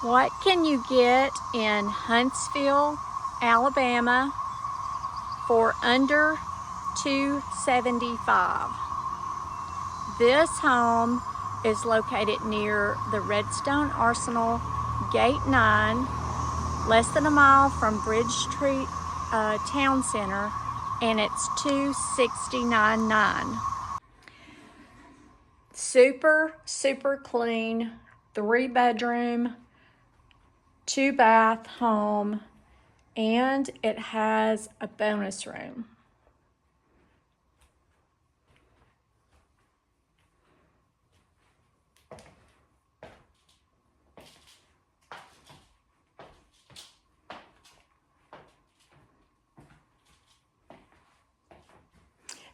What can you get in Huntsville, Alabama for under $275? This home is located near the Redstone Arsenal, Gate 9, less than a mile from Bridge Street Town Center, and it's $269,900. Super clean, 3-bedroom, 2-bath home, and it has a bonus room.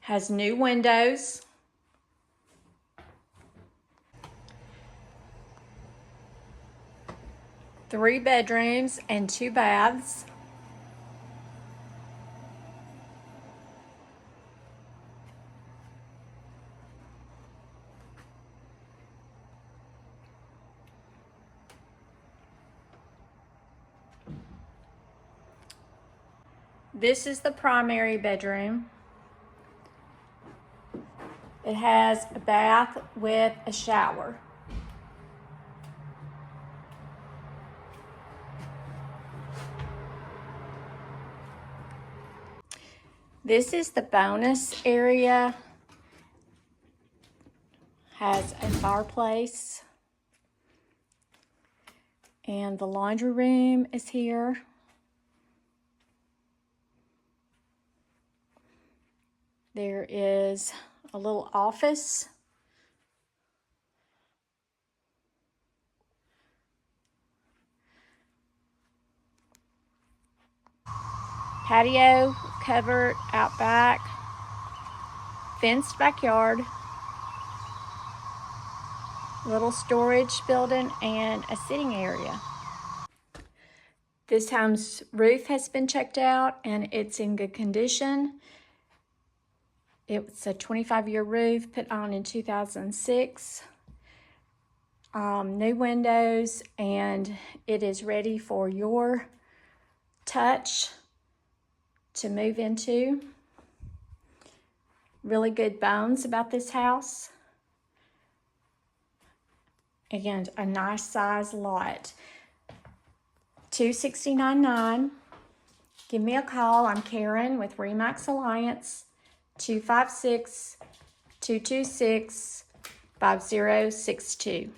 Has new windows. Three bedrooms and 2 baths. This is the primary bedroom. It has a bath with a shower. This is the bonus area. Has a fireplace. And the laundry room is here. There is a little office. Patio covered out back. Fenced backyard. Little storage building and a sitting area. This home's roof has been checked out and it's in good condition. It's a 25-year roof put on in 2006. New windows, and it is ready for your touch to move into. Really good bones about this house. Again, a nice size lot. $269,900. Give me a call. I'm Karen with Remax Alliance. 256-226-5062.